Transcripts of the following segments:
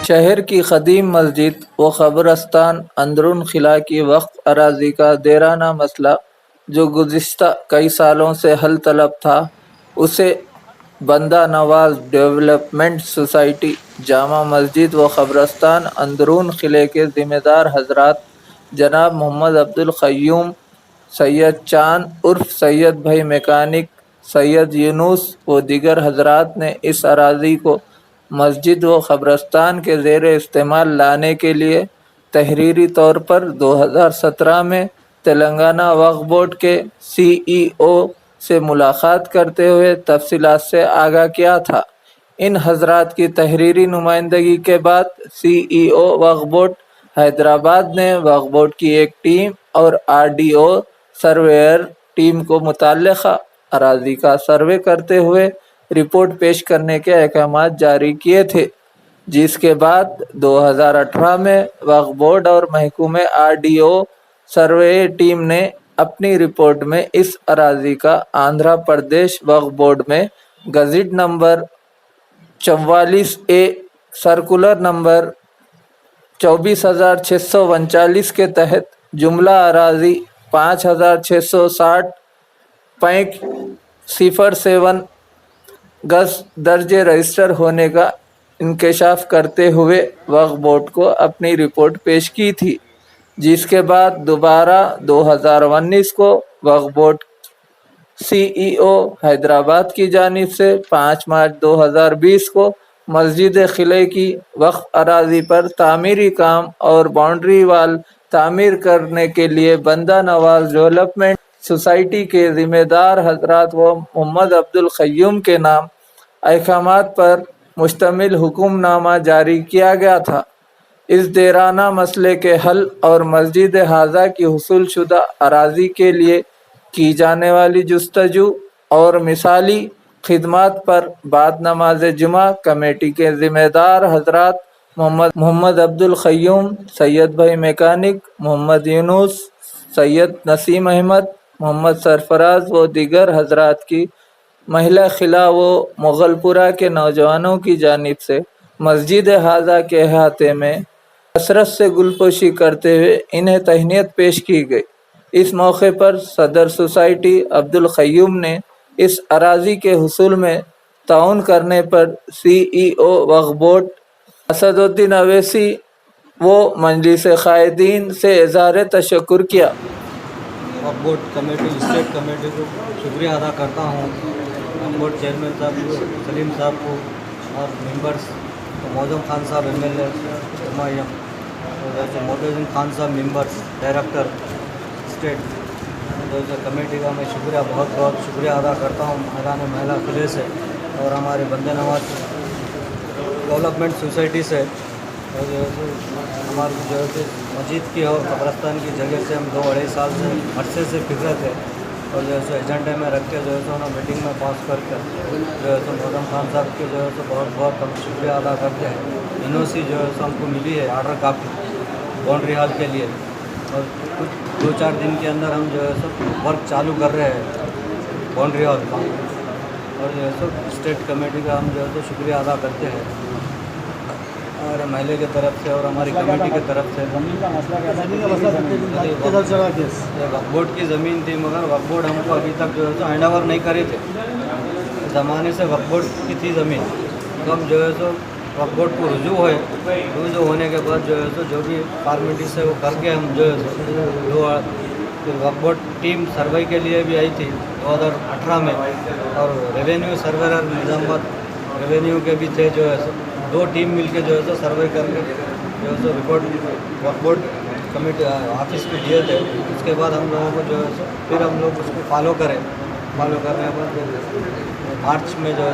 شہر کی قدیم مسجد و قبرستان اندرون خلا کی وقف اراضی کا دیرانہ مسئلہ جو گزشتہ کئی سالوں سے حل طلب تھا، اسے بندہ نواز ڈیولپمنٹ سوسائٹی جامع مسجد و قبرستان اندرون قلعے کے ذمہ دار حضرات جناب محمد عبدالقیوم، سید چاند عرف سید بھائی میکینک، سید یونس و دیگر حضرات نے اس اراضی کو مسجد و قبرستان کے زیر استعمال لانے کے لیے تحریری طور پر 2017 میں تلنگانہ وقف بورڈ کے CEO سے ملاقات کرتے ہوئے تفصیلات سے آگاہ کیا تھا۔ ان حضرات کی تحریری نمائندگی کے بعد CEO وقف بورڈ حیدرآباد نے وقف بورڈ کی ایک ٹیم اور RDO سرویئر ٹیم کو متعلقہ اراضی کا سروے کرتے ہوئے رپورٹ پیش کرنے کے احکامات جاری کیے تھے، جس کے بعد 2018 میں وقف بورڈ اور محکمہ RDO سروے ٹیم نے اپنی رپورٹ میں اس اراضی کا آندھرا پردیش وقف بورڈ میں gazette number 44A circular number 24,639 کے تحت جملہ اراضی 5,660.07 گز درج رجسٹر ہونے کا انکشاف کرتے ہوئے وقف بورڈ کو اپنی رپورٹ پیش کی تھی، جس کے بعد دوبارہ 2019 کو وقف بورڈ CEO حیدرآباد کی جانب سے 5 مارچ 2020 کو مسجد قلعے کی وقف اراضی پر تعمیری کام اور باؤنڈری وال تعمیر کرنے کے لیے بندہ نواز ڈیولپمنٹ سوسائٹی کے ذمہ دار حضرات و محمد عبدالقیوم کے نام احکامات پر مشتمل حکم نامہ جاری کیا گیا تھا۔ اس دیرانہ مسئلے کے حل اور مسجد حاضہ کی حصول شدہ اراضی کے لیے کی جانے والی جستجو اور مثالی خدمات پر بعد نماز جمعہ کمیٹی کے ذمہ دار حضرات محمد عبدالقیوم، سید بھائی میکینک، محمد یونس، سید نسیم احمد، محمد سرفراز و دیگر حضرات کی محلہ خلا و مغل پورہ کے نوجوانوں کی جانب سے مسجد حاضہ کے احاطے میں کثرت سے گلپوشی کرتے ہوئے انہیں تہنیت پیش کی گئی۔ اس موقع پر صدر سوسائٹی عبدالقیوم نے اس اراضی کے حصول میں تعاون کرنے پر CEO وقف بورڈ اسد الدین اویسی و مجلس قائدین سے اظہار تشکر کیا۔ وقف بورڈ کمیٹی اسٹیٹ کمیٹی کو شکریہ ادا کرتا ہوں، وقف بورڈ چیئرمین صاحب کو، سلیم صاحب کو اور ممبرس معظم خان صاحب MLA ہمایوں اور معتزم خان صاحب ممبرس ڈائریکٹر اسٹیٹ کمیٹی کا میں بہت شکریہ ادا کرتا ہوں میدان محلہ قلعے سے اور ہمارے بندہ نواز ڈیولپمنٹ سوسائٹی سے، اور ہماری جو ہے مسجد کی اور قبرستان کی جگہ سے ہم 2-2.5 سال سے عرصے سے فکر تھے، اور جو ہے ایجنڈے میں رکھ کے جو ہے انہوں میٹنگ میں پاس کر کے جو ہے معظم خان صاحب کے جو ہے بہت ہم شکریہ ادا کرتے ہیں۔ NOC جو ہے ہم کو ملی ہے آرڈر کاپی باؤنڈری ہال کے لیے، اور کچھ 2-4 دن کے اندر ہم جو ہے ورک چالو کر رہے ہیں باؤنڈری ہال کا، اور جو ہے اسٹیٹ کمیٹی کا ہم جو ہے شکریہ ادا کرتے ہیں ہمارے محلے کے طرف سے اور ہماری کمیٹی کی طرف سے۔ وقف بورڈ کی زمین تھی، مگر وقف بورڈ ہم کو ابھی تک جو ہے ہینڈ اوور نہیں کری تھے، زمانے سے وقف بورڈ کی تھی زمین، تو ہم جو ہے وقف بورڈ کو رجوع ہونے کے بعد جو ہے جو بھی فارمیلٹی سے وہ کر کے ہم جو ہے وقف بورڈ ٹیم سروے کے لیے بھی آئی تھی 2018 میں، اور ریونیو سرویئر نظام آباد ریونیو کے بھی تھے، جو ہے 2 ٹیم مل کے جو ہے بعد کر کے جو ہے رپورٹ وقف بورڈ کمیٹی آفس میں دیے تھے۔ اس کے بعد ہم لوگوں کو جو ہے پھر ہم لوگ اس کو فالو کرنے کے بعد مارچ میں جو ہے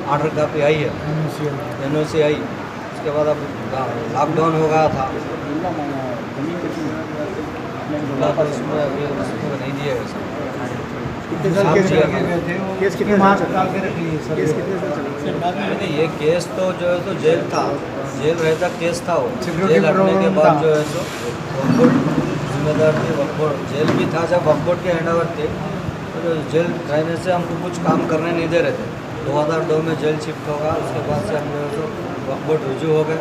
آرڈر کاپی آئی ہے، NOC آئی۔ اس کے بعد اب لاک ڈاؤن ہو گیا تھا، اس میں ابھی اس کو نہیں دیا گیا سر۔ یہ کیس تو جو ہے تو جیل تھا، جیل رہتا کیس تھا، وہ جیل ہٹنے کے بعد جو ہے تو وقف بورڈ ذمہ دار تھے، وقف بورڈ جیل بھی تھا جب وقف بورڈ کے ہینڈ اوور تھے، تو جیل رہنے سے ہم کو کچھ کام کرنے نہیں دے رہے تھے۔ 2002 میں جیل شفٹ ہوگا، اس کے بعد سے ہم جو ہے تو وقف بورڈ رجوع ہو گئے۔